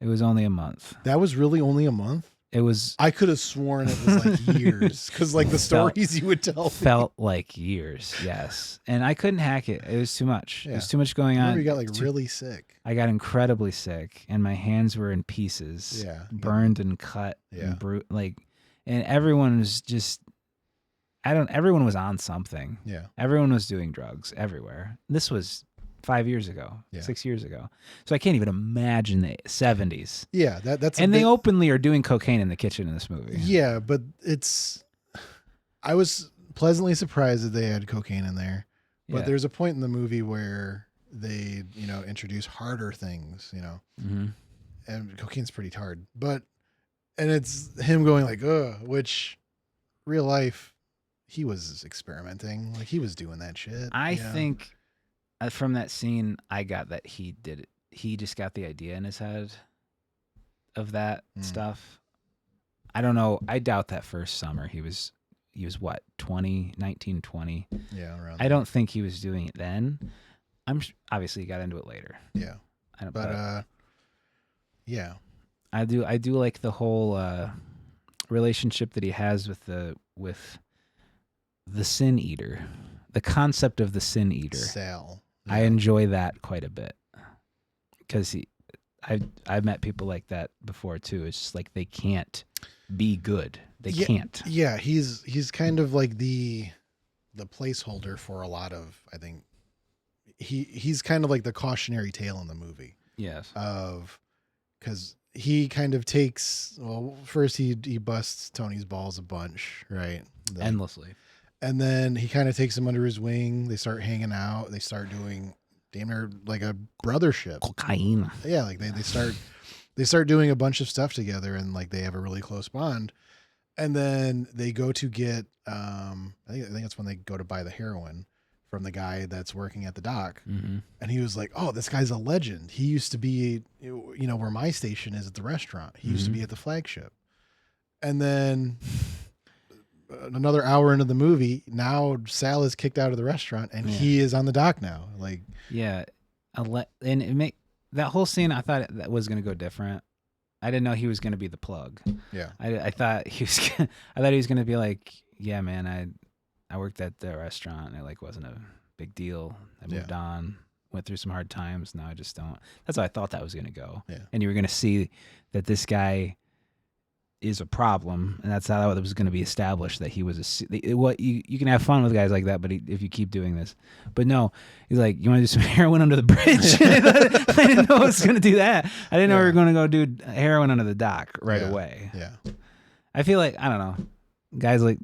It was only a month. That was really only a month? It was. I could have sworn it was like years because like the stories you would tell felt like years. Yes. And I couldn't hack it. It was too much. Yeah. There was too much going on. You got like really sick. I got incredibly sick and my hands were in pieces. Yeah. Burned and cut. Yeah. And everyone was just. Everyone was on something. Yeah. Everyone was doing drugs everywhere. This was 5 years ago, 6 years ago. So I can't even imagine the 70s. Yeah. That's they openly are doing cocaine in the kitchen in this movie. Yeah. But I was pleasantly surprised that they had cocaine in there. But there's a point in the movie where they, introduce harder things, and cocaine's pretty hard. And it's him going like, ugh, which real life, he was experimenting. Like he was doing that shit. I think from that scene, I got that he did it. He just got the idea in his head of that stuff. I don't know. I doubt that first summer he was what, 19, 20. Yeah. Around I don't think he was doing it then. Obviously he got into it later. Yeah. Yeah. I do like the whole relationship that he has with the sin eater, the concept of the sin eater. Sal. Yeah. I enjoy that quite a bit because I've met people like that before too. It's just like they can't be good. They can't. Yeah, he's kind of like the placeholder for a lot of. I think he's kind of like the cautionary tale in the movie. Yes. Because he kind of takes. Well, first he busts Tony's balls a bunch, right? Endlessly. And then he kind of takes him under his wing. They start hanging out. They start doing damn near like a brothership. Cocaine. Yeah, like they start doing a bunch of stuff together, and like they have a really close bond. And then they go to get I think that's when they go to buy the heroin from the guy that's working at the dock. Mm-hmm. And he was like, oh, this guy's a legend. He used to be, where my station is at the restaurant. He used to be at the flagship. And then another hour into the movie, now Sal is kicked out of the restaurant and he is on the dock now. Like, yeah. And that whole scene, I thought that was going to go different. I didn't know he was going to be the plug. Yeah. I thought he was going to be like, yeah, man, I worked at the restaurant and it like wasn't a big deal. I moved on, went through some hard times. Now I just don't. That's how I thought that was going to go. Yeah. And you were going to see that this guy is a problem, and that's how it was going to be established that he was you can have fun with guys like that, but if you keep doing this, but no, he's like, you want to do some heroin under the bridge? I didn't know I was going to do that. I didn't know we were going to go do heroin under the dock right away. Yeah, I feel like, I don't know, guys like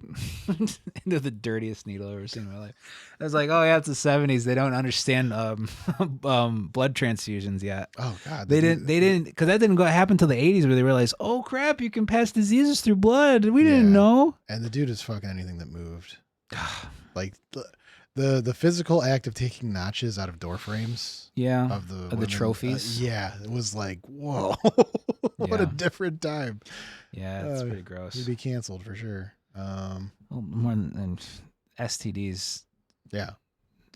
into the dirtiest needle I've ever seen in my life. I was like, oh yeah, it's the 70s. They don't understand blood transfusions yet. Oh god, they didn't, because that didn't happen until the 80s where they realized, oh crap, you can pass diseases through blood. We didn't know. And the dude is fucking anything that moved. Like the physical act of taking notches out of door frames. Yeah, of the trophies. It was like, whoa, what a different time. Yeah, it's pretty gross. He'd be canceled for sure. Well, more than STDs. Yeah,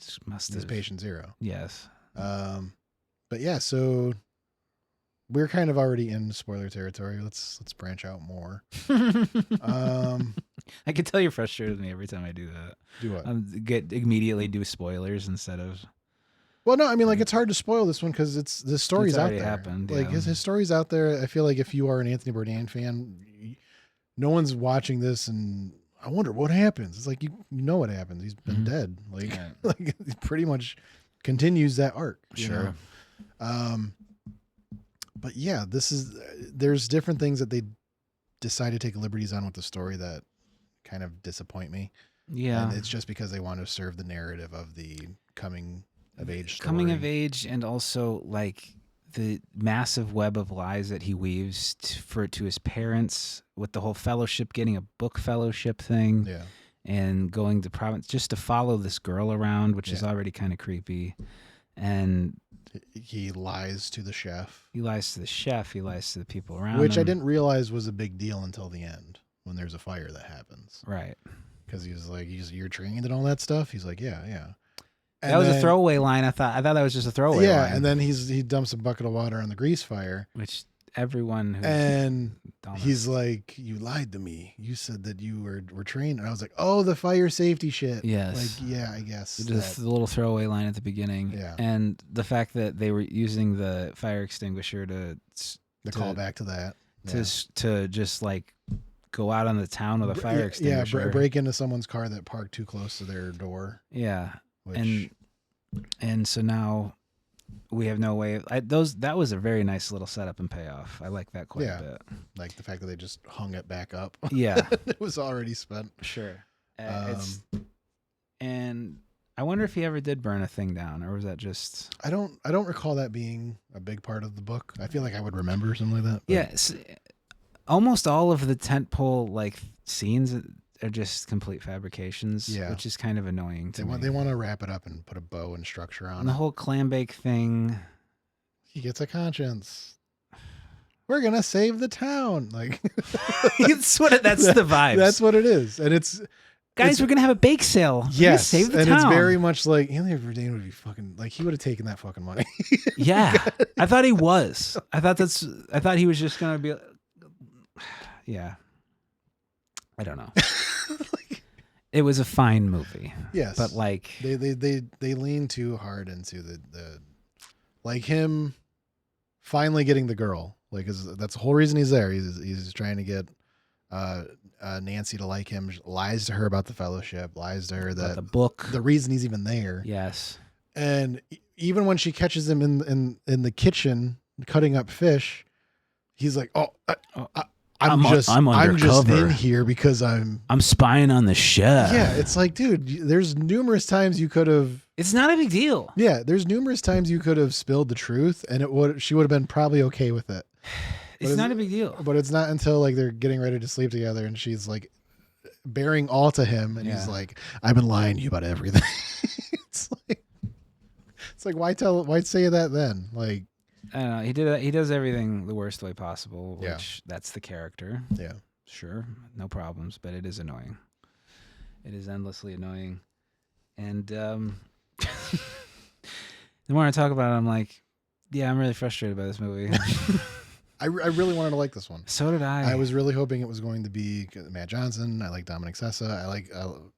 he's patient zero. Yes. But yeah, so we're kind of already in spoiler territory. Let's branch out more. I can tell you're frustrated with me every time I do that. Do what? Immediately do spoilers instead of. Well, no, I mean, like, it's hard to spoil this one because the story's out there. Happened, like his story's out there. I feel like if you are an Anthony Bourdain fan, no one's watching this and I wonder what happens. It's like, you know what happens. He's been dead. Like, like he pretty much continues that arc. Sure. But yeah, there's different things that they decide to take liberties on with the story that kind of disappoint me. Yeah. And it's just because they want to serve the narrative of the coming of age story. Coming of age, and also like the massive web of lies that he weaves to his parents with the whole fellowship, getting a book fellowship thing. Yeah. And going to province just to follow this girl around, which is already kind of creepy. And he lies to the chef. He lies to the chef. He lies to the people around Which him. I didn't realize was a big deal until the end when there's a fire that happens. Right. Because he was like, you're trained and all that stuff. He's like, yeah. And that was a throwaway line. I thought that was just a throwaway line. Yeah, and then he dumps a bucket of water on the grease fire. Which everyone who he's like, you lied to me. You said that you were trained. And I was like, oh, the fire safety shit. Yes. Like, yeah, I guess. Just the little throwaway line at the beginning. Yeah. And the fact that they were using the fire extinguisher to call back to that. To just like go out on the town with a fire extinguisher. Yeah, break into someone's car that parked too close to their door. Yeah. And so now we have no way. That was a very nice little setup and payoff. I like that quite a bit. Like the fact that they just hung it back up. Yeah, it was already spent. Sure. And I wonder if he ever did burn a thing down, or was that just? I don't recall that being a big part of the book. I feel like I would remember something like that. But. Yes, almost all of the tentpole like scenes are just complete fabrications, which is kind of annoying to me. They want to wrap it up and put a bow and structure on and the whole clam bake thing. He gets a conscience. We're gonna save the town. Like that's the vibe. That's what it is, and it's guys. We're gonna have a bake sale. Yes, save the and town. It's very much like Anthony Bourdain would be fucking like he would have taken that fucking money. Yeah, I thought he was. I thought he was just gonna be. Yeah, I don't know. It was a fine movie. Yes, but like they lean too hard into the like him finally getting the girl. Like that's the whole reason he's there. He's trying to get Nancy to like him. Lies to her about the fellowship. Lies to her that the book. The reason he's even there. Yes. And even when she catches him in the kitchen cutting up fish, he's like, I'm just in here because I'm spying on the chef. Yeah, it's like, dude, there's numerous times you could have. It's not a big deal. Yeah, there's numerous times you could have spilled the truth, and she would have been probably okay with it. It's not a big deal. But it's not until like they're getting ready to sleep together, and she's like bearing all to him, and he's like, "I've been lying to you about everything." It's like, why say that then? Like, I don't know. He does everything the worst way possible, which that's the character. Yeah. Sure, no problems, but it is annoying. It is endlessly annoying. And the more I talk about it, I'm like, yeah, I'm really frustrated by this movie. I really wanted to like this one. So did I. I was really hoping it was going to be Matt Johnson. I like Dominic Sessa. I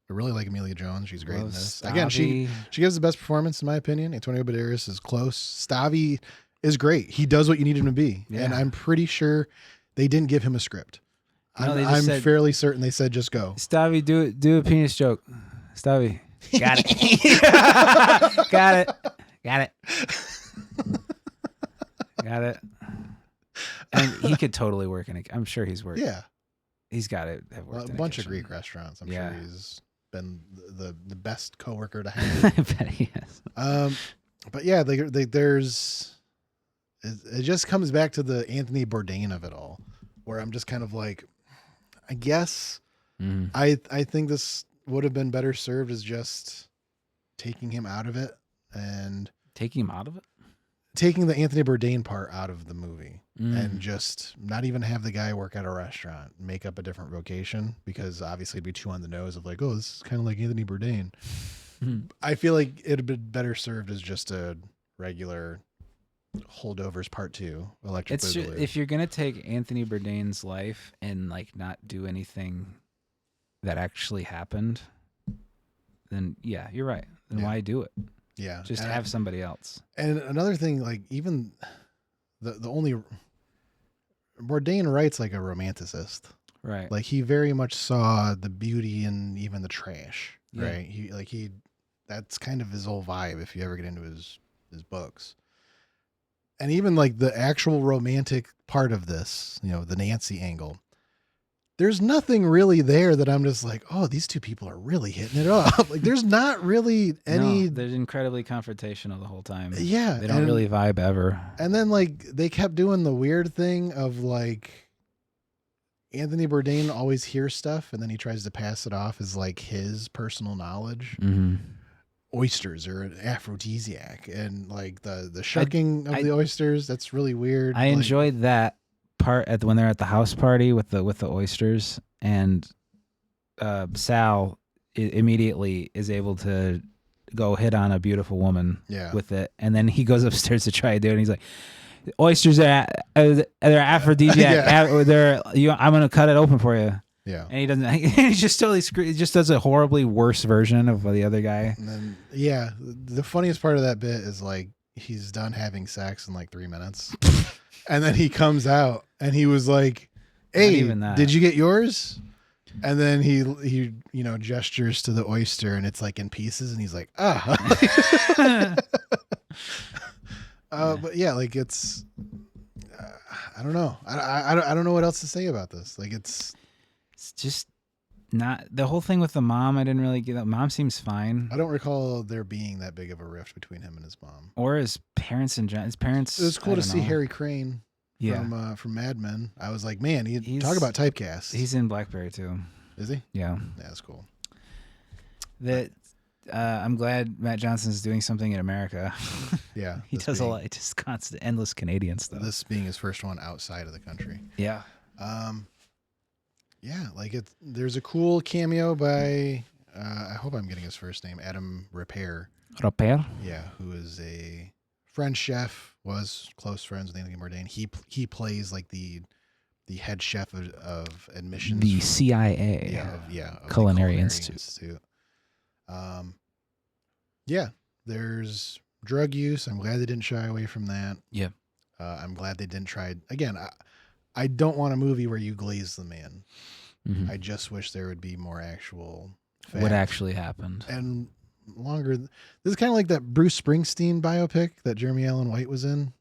really like Emilia Jones. She's great in this. Stavi. Again, she gives the best performance in my opinion. Antonio Banderas is close. Stavi is great. He does what you need him to be. Yeah. And I'm pretty sure they didn't give him a script. No, I'm fairly certain they said just go. Stavi, do a penis joke. Stavi. Got it. Got it. Got it. And he could totally work in it. I'm sure he's worked. Yeah. He's got it. A bunch of Greek restaurants. I'm sure he's been the best coworker to have. I bet he has. But yeah, there's it just comes back to the Anthony Bourdain of it all, where I'm just kind of like, I guess I think this would have been better served as just taking him out of it and taking the Anthony Bourdain part out of the movie and just not even have the guy work at a restaurant, make up a different vocation, because obviously it'd be too on the nose of like, oh, this is kind of like Anthony Bourdain. I feel like it'd been better served as just a regular Holdovers Part 2 Electric Boogaloo. If you're gonna take Anthony Bourdain's life and like not do anything that actually happened, then yeah, you're right. Then why do it? Yeah, just have somebody else. And another thing, like even the only Bourdain writes like a romanticist, right? Like he very much saw the beauty in even the trash, right? He that's kind of his whole vibe. If you ever get into his books. And even like the actual romantic part of this, the Nancy angle, there's nothing really there that I'm just like, oh, these two people are really hitting it up. Like there's not really any. No, they're incredibly confrontational the whole time. Yeah. They don't really vibe ever. And then like they kept doing the weird thing of like Anthony Bourdain always hears stuff and then he tries to pass it off as like his personal knowledge. Oysters are an aphrodisiac, and like the shucking of the oysters, that's really weird. I enjoyed that part when they're at the house party with the oysters, and Sal immediately is able to go hit on a beautiful woman with it, and then he goes upstairs to try to do it, and he's like, oysters they're aphrodisiac. I'm gonna cut it open for you. Yeah, and he doesn't. He just totally he just does a horribly worse version of the other guy. And then the funniest part of that bit is like he's done having sex in like 3 minutes, and then he comes out and he was like, "Hey, did you get yours?" And then he gestures to the oyster and it's like in pieces, and he's like, "Ah." But yeah, like it's I don't know. I don't know what else to say about this. Like it's just not the whole thing with the mom. I didn't really get that. Mom seems fine. I don't recall there being that big of a rift between him and his mom or his parents. His parents. It was cool to see Harry Crane from Mad Men. I was like, man, he's talk about typecast. He's in Blackberry too. Is he? Yeah. Yeah, that's cool. I'm glad Matt Johnson's doing something in America. Yeah. He does a lot, just constant, endless Canadian stuff. This being his first one outside of the country. Yeah. Yeah, like there's a cool cameo by, I hope I'm getting his first name, Adam Repair. Repair? Yeah, who is a French chef, was close friends with Anthony Bourdain. He plays like the head chef of admissions. The CIA. Of Culinary Institute. Yeah, there's drug use. I'm glad they didn't shy away from that. Yeah. I'm glad they didn't try. Again, I don't want a movie where you glaze them in. I just wish there would be more actual facts. What actually happened. And longer. This is kind of like that Bruce Springsteen biopic that Jeremy Allen White was in.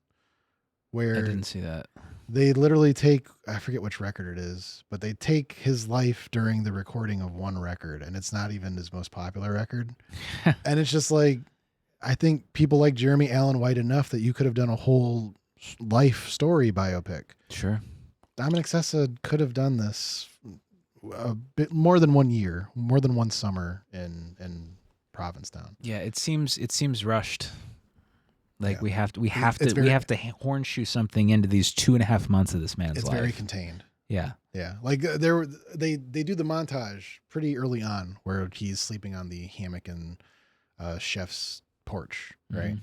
Where I didn't see that. They literally take, I forget which record it is, but they take his life during the recording of one record, and it's not even his most popular record. And it's just like, I think people like Jeremy Allen White enough that you could have done a whole life story biopic. Sure. Dominic Sessa could have done this a bit more than 1 year, more than one summer in Provincetown. Yeah, it seems rushed. Like we have to horseshoe something into these 2.5 months of this man's life. It's very contained. Yeah. Yeah. Like they do the montage pretty early on where he's sleeping on the hammock in chef's porch, right?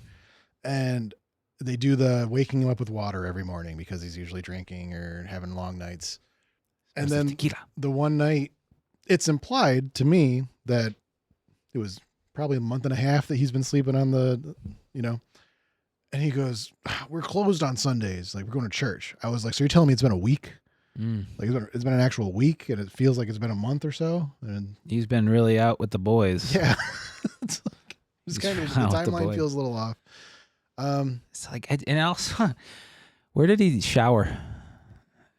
And they do the waking him up with water every morning because he's usually drinking or having long nights. And then the one night, it's implied to me that it was probably a month and a half that he's been sleeping on the, and he goes, we're closed on Sundays. Like, we're going to church. I was like, so you're telling me it's been a week? Like it's been an actual week and it feels like it's been a month or so. And he's been really out with the boys. Yeah. It's kind of, the timeline feels a little off. It's like, and also, where did he shower?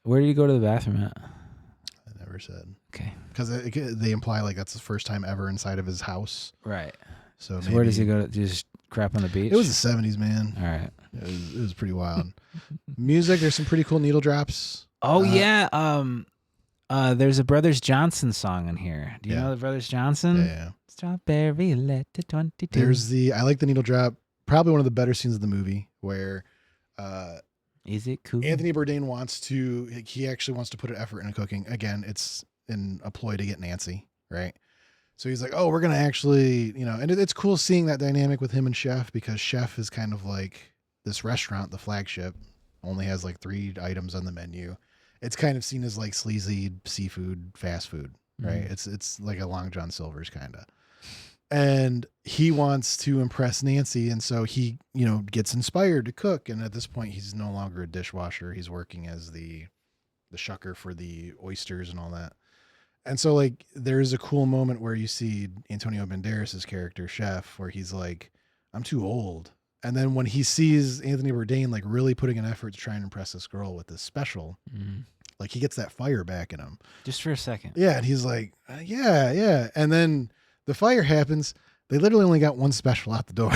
Where did he go to the bathroom at? I never said. Okay. Because they imply like that's his first time ever inside of his house. Right. So where does he go to just crap on the beach? It was the 70s, man. All right. It was pretty wild. Music, there's some pretty cool needle drops. Oh, yeah. There's a Brothers Johnson song in here. Do you know the Brothers Johnson? Yeah. Strawberry Letter 22. There's I like the needle drop. Probably one of the better scenes of the movie where is it cool? Anthony Bourdain he actually wants to put an effort into cooking. Again, it's in a ploy to get Nancy, right? So he's like, oh, we're going to actually, and it's cool seeing that dynamic with him and Chef because Chef is kind of like this restaurant, the flagship, only has like 3 items on the menu. It's kind of seen as like sleazy seafood, fast food, right? It's like a Long John Silver's kind of. And he wants to impress Nancy. And so he, gets inspired to cook. And at this point, he's no longer a dishwasher. He's working as the shucker for the oysters and all that. And so like, there's a cool moment where you see Antonio Banderas' character, Chef, where he's like, I'm too old. And then when he sees Anthony Bourdain, like really putting an effort to try and impress this girl with this special, like he gets that fire back in him. Just for a second. Yeah. And he's like, yeah. And then the fire happens. They literally only got one special out the door.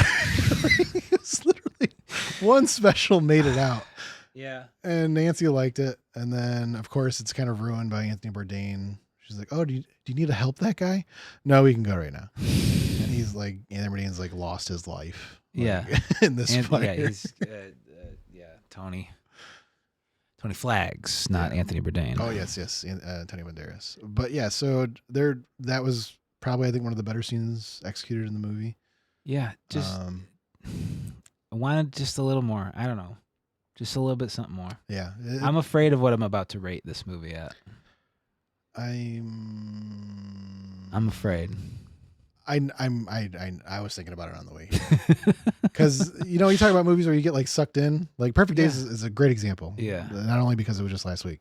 It's literally one special made it out. Yeah. And Nancy liked it. And then, of course, it's kind of ruined by Anthony Bourdain. She's like, oh, do you need to help that guy? No, we can go right now. And he's like, Anthony Bourdain's like lost his life. Yeah. In this fire. Yeah, he's, Tony Flags, not Anthony Bourdain. Oh, yes. Tony Banderas. But yeah, so that was probably, I think, one of the better scenes executed in the movie. Yeah, just I wanted just a little more. I don't know, just a little bit something more. Yeah, I'm afraid of what I'm about to rate this movie at. I'm afraid. I was thinking about it on the way because you talk about movies where you get like sucked in. Like Perfect Days is a great example. Yeah, not only because it was just last week,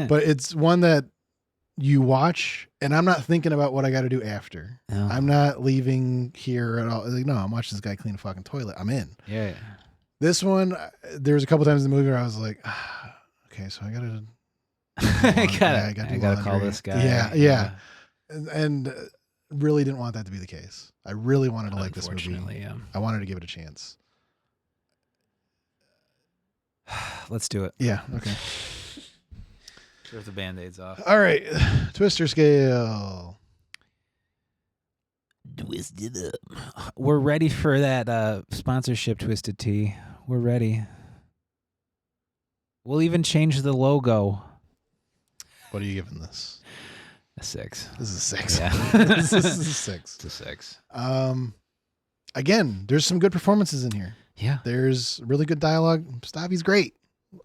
but it's one that you watch and I'm not thinking about what I got to do after. No. I'm not leaving here at all. Like, no, I'm watching this guy clean a fucking toilet. I'm in. Yeah. This one, there's a couple times in the movie where I was like, okay, so I gotta call this guy. Yeah. And really didn't want that to be the case. I really wanted to like this movie. Yeah. I wanted to give it a chance. Let's do it. Yeah. Okay. Rip the Band-Aids off. All right. Twister scale. Twisted up. We're ready for that sponsorship, Twisted Tea. We're ready. We'll even change the logo. What are you giving this? A 6. This is a 6. Yeah. This is a 6. It's a 6. Again, there's some good performances in here. Yeah. There's really good dialogue. Stavi's great.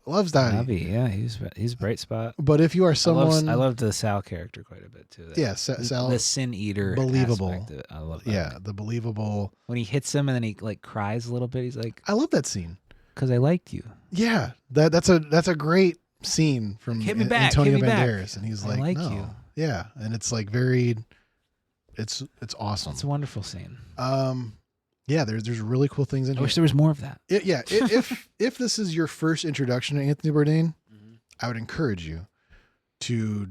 Loves Stavi. Yeah, he's a bright spot. But if you are someone, I loved the Sal character quite a bit too. Sal, the sin eater, believable. I love that. Yeah, the believable. When he hits him and then he like cries a little bit. He's like, I love that scene because I liked you. Yeah, that's a great scene from Antonio Banderas, and he's like, no. You. Yeah, and it's like very, it's awesome. It's a wonderful scene. Yeah, there's really cool things in here. I wish there was more of that. If this is your first introduction to Anthony Bourdain, I would encourage you to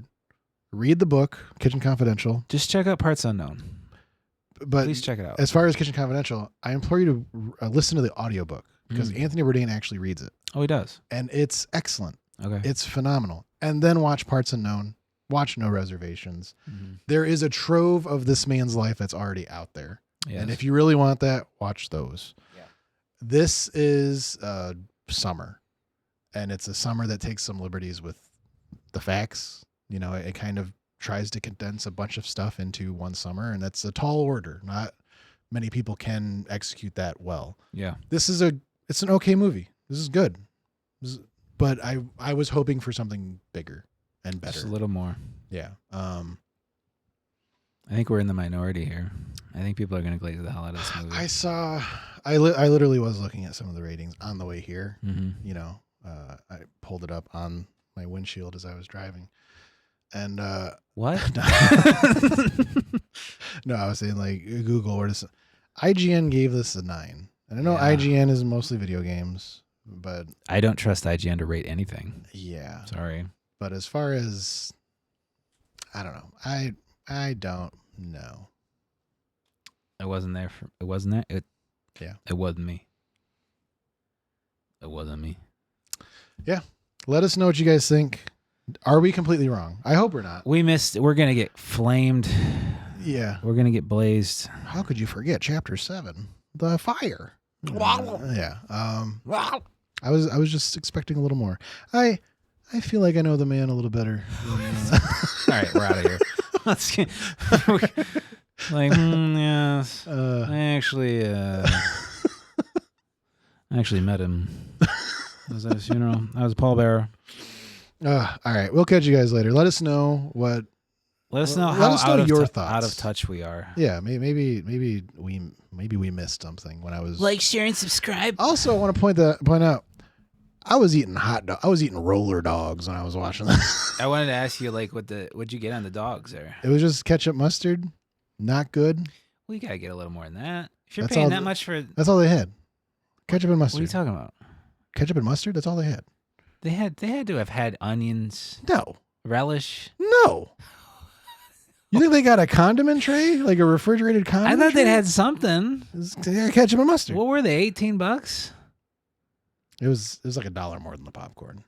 read the book Kitchen Confidential. Just check out Parts Unknown. But please check it out. As far as Kitchen Confidential, I implore you to listen to the audiobook because Anthony Bourdain actually reads it. Oh, he does? And it's excellent. Okay. It's phenomenal. And then watch Parts Unknown. Watch No Reservations. There is a trove of this man's life that's already out there. Yes. And if you really want that, watch those. Yeah. This is summer, and it's a summer that takes some liberties with the facts. You know, it kind of tries to condense a bunch of stuff into one summer, and that's a tall order. Not many people can execute that well. Yeah. It's an okay movie. This is good. But I was hoping for something bigger and better. Just a little more. Yeah. I think we're in the minority here. I think people are going to glaze the hell out of this movie. I literally was looking at some of the ratings on the way here. Mm-hmm. You know, I pulled it up on my windshield as I was driving. And what? No, I was saying like Google or just IGN gave this a 9. And I know IGN is mostly video games, but I don't trust IGN to rate anything. Yeah. Sorry. But as far as I don't know. I don't know. It wasn't there for it wasn't there. It wasn't me. It wasn't me. Yeah. Let us know what you guys think. Are we completely wrong? I hope we're not. We're gonna get flamed. Yeah. We're gonna get blazed. How could you forget chapter 7? The fire. Yeah. I was just expecting a little more. I feel like I know the man a little better. All right, we're out of here. Let's get yes. I actually met him. I was at his funeral. I was a pallbearer. All right, we'll catch you guys later. Let us know what. Let us know your thoughts. Out of touch we are. Yeah, maybe we missed something when I was like, share, and subscribe. Also, I want to point out, I was eating I was eating roller dogs when I was watching this. I wanted to ask you, like, what'd you get on the dogs there? It was just ketchup, mustard. Not good. Well, you gotta get a little more than that. If you're paying that much for, that's all they had. Ketchup and mustard. What are you talking about? Ketchup and mustard. That's all they had. They had to have had onions. No. Relish. No. You think they got a condiment tray, like a refrigerated condiment? I thought tray? they'd had something. They had ketchup and mustard. What were they? $18? It was like $1 more than the popcorn,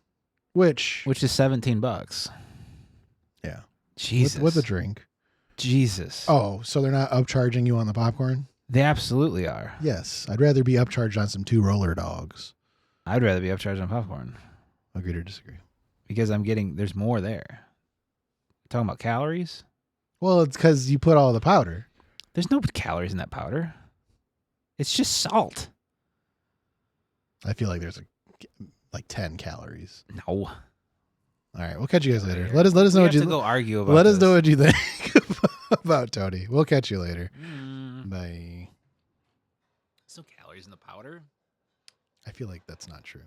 which is $17. Yeah. Jesus. With a drink. Jesus. Oh, so they're not upcharging you on the popcorn? They absolutely are. Yes, I'd rather be upcharged on some 2 roller dogs. I'd rather be upcharged on popcorn. Agree or disagree? Because there's more there. Talking about calories? Well, it's because you put all the powder. There's no calories in that powder. It's just salt. I feel like there's like 10 calories. No. All right, we'll catch you guys later. Let us know what you go argue about. Let us know what you think about Tony. We'll catch you later. Bye. There's no calories in the powder. I feel like that's not true.